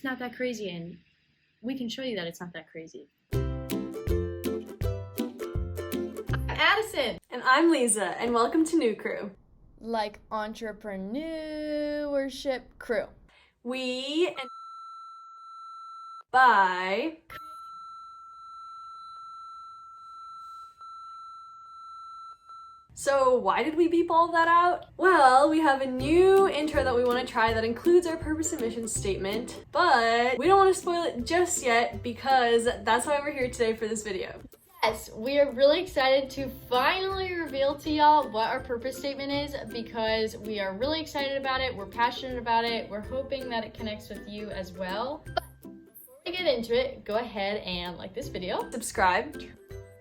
not that crazy, and we can show you that it's not that crazy. I'm Addison. And I'm Liza, and welcome to Neucrew. Like entrepreneurship crew. We and by So why did we beep all of that out? Well, we have a new intro that we want to try that includes our purpose and mission statement, but we don't want to spoil it just yet because that's why we're here today for this video. Yes, we are really excited to finally reveal to y'all what our purpose statement is because we are really excited about it. We're passionate about it. We're hoping that it connects with you as well. But before we get into it, go ahead and like this video, Subscribe,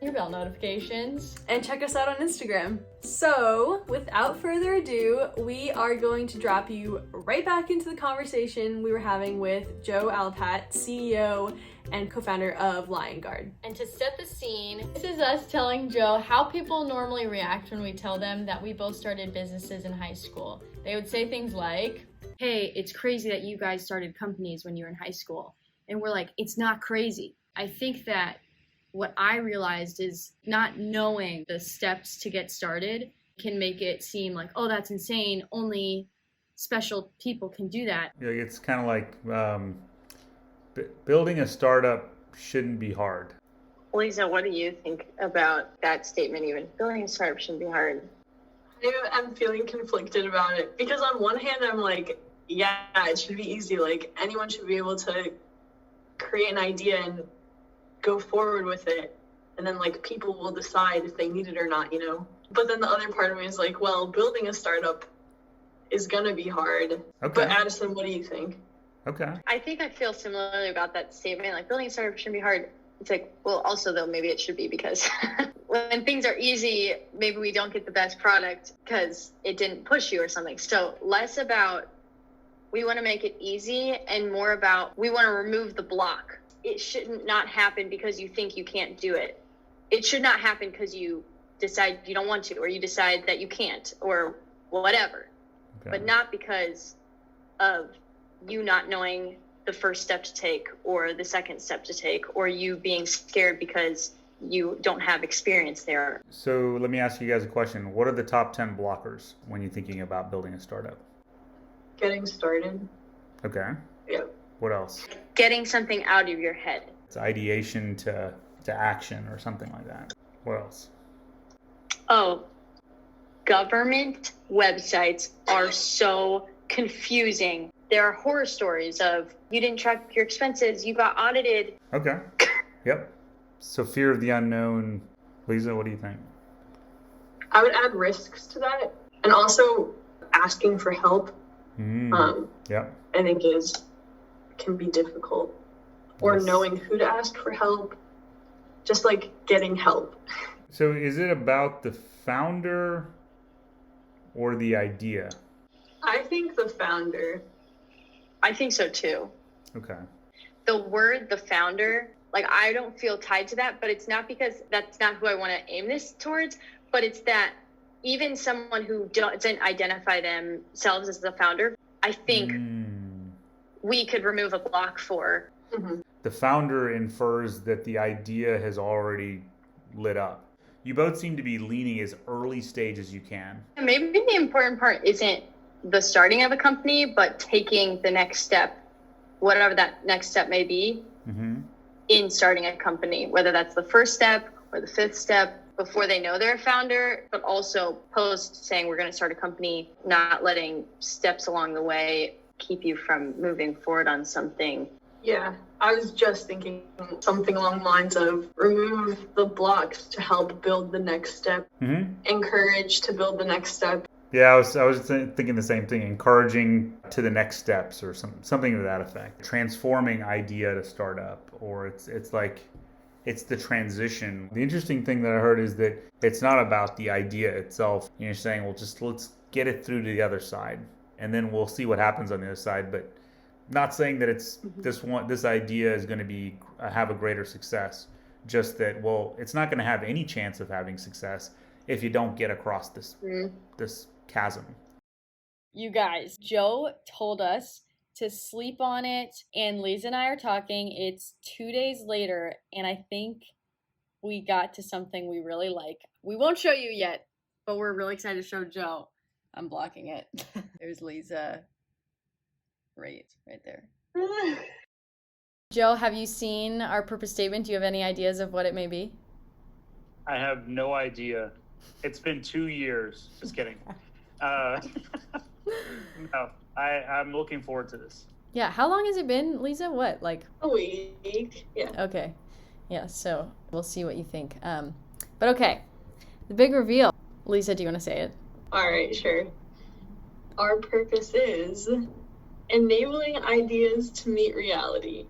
your bell notifications, and check us out on Instagram. So, without further ado, we are going to drop you right back into the conversation we were having with Joe Alapat, CEO and co-founder of Liongard. And to set the scene, this is us telling Joe how people normally react when we tell them that we both started businesses in high school. They would say things like, "Hey, it's crazy that you guys started companies when you were in high school." And we're like, it's not crazy. I think that what I realized is not knowing the steps to get started can make it seem like, oh, that's insane. Only special people can do that. It's kind of like building a startup shouldn't be hard. Lisa, what do you think about that statement even? Building a startup shouldn't be hard. I'm feeling conflicted about it because on one hand, I'm like, yeah, it should be easy. Like anyone should be able to create an idea and go forward with it. And then like people will decide if they need it or not, you know? But then the other part of me is like, well, building a startup is going to be hard. Okay. But Addison, what do you think? Okay. I think I feel similarly about that statement. Like building a startup shouldn't be hard. It's like, well, also though, maybe it should be because when things are easy, maybe we don't get the best product because it didn't push you or something. So less about we want to make it easy and more about we want to remove the block. It shouldn't not happen because you think you can't do it. It should not happen because you decide you don't want to, or you decide that you can't, or whatever. Okay. But not because of you not knowing the first step to take or the second step to take, or you being scared because you don't have experience there. So let me ask you guys a question. What are the top 10 blockers when you're thinking about building a startup? Getting started. Okay. Yeah. What else? Getting something out of your head. It's ideation to action or something like that. What else? Oh, government websites are so confusing. There are horror stories of you didn't track your expenses, you got audited. Okay. Yep. So fear of the unknown. Lisa, what do you think? I would add risks to that. And also asking for help. Yep. I think can be difficult. Or Yes. knowing who to ask for help. Just like getting help. So is it about the founder or the idea? I think the founder. I think so too. Okay. The word, the founder, like I don't feel tied to that, but it's not because that's not who I want to aim this towards, but it's that even someone who doesn't identify themselves as the founder, I think we could remove a block for. Mm-hmm. The founder infers that the idea has already lit up. You both seem to be leaning as early stage as you can. Maybe the important part isn't the starting of a company, but taking the next step, whatever that next step may be, in starting a company, whether that's the first step or the fifth step before they know they're a founder, but also post saying we're going to start a company, not letting steps along the way keep you from moving forward on something. Yeah, I was just thinking something along the lines of remove the blocks to help build the next step, encourage to build the next step. Yeah, I was thinking the same thing, encouraging to the next steps or something to that effect. Transforming idea to startup, or it's like it's the transition. The interesting thing that I heard is that it's not about the idea itself. You're saying, well, just let's get it through to the other side, and then we'll see what happens on the other side. But not saying that it's this idea is going to have a greater success. Just that, well, it's not going to have any chance of having success if you don't get across this chasm. You guys, Joe told us to sleep on it. And Lisa and I are talking. It's 2 days later, and I think we got to something we really like. We won't show you yet, but we're really excited to show Joe. I'm blocking it. There's Lisa. Right there. Joe, have you seen our purpose statement? Do you have any ideas of what it may be? I have no idea. It's been 2 years. Just kidding. No, I'm looking forward to this. Yeah, how long has it been, Lisa? What, like? A week. Yeah. Okay. Yeah, so we'll see what you think. But okay, the big reveal. Lisa, do you want to say it? All right, sure. Our purpose is enabling ideas to meet reality.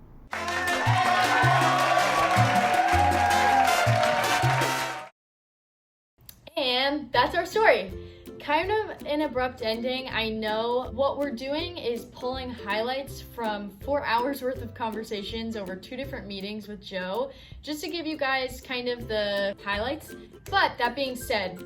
And that's our story. Kind of an abrupt ending. I know what we're doing is pulling highlights from 4 hours worth of conversations over 2 different meetings with Joe, just to give you guys kind of the highlights. But that being said,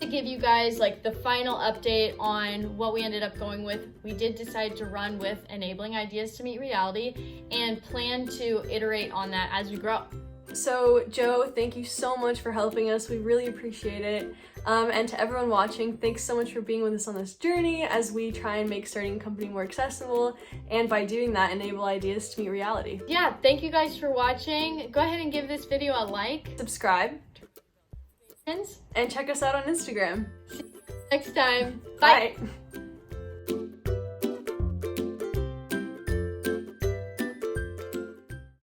to give you guys like the final update on what we ended up going with, we did decide to run with enabling ideas to meet reality and plan to iterate on that as we grow. So, Joe, thank you so much for helping us. We really appreciate it. And to everyone watching, thanks so much for being with us on this journey as we try and make starting a company more accessible, and by doing that, enable ideas to meet reality. Yeah, thank you guys for watching. Go ahead and give this video a like. Subscribe. And And check us out on Instagram. see you next time. Bye. Bye.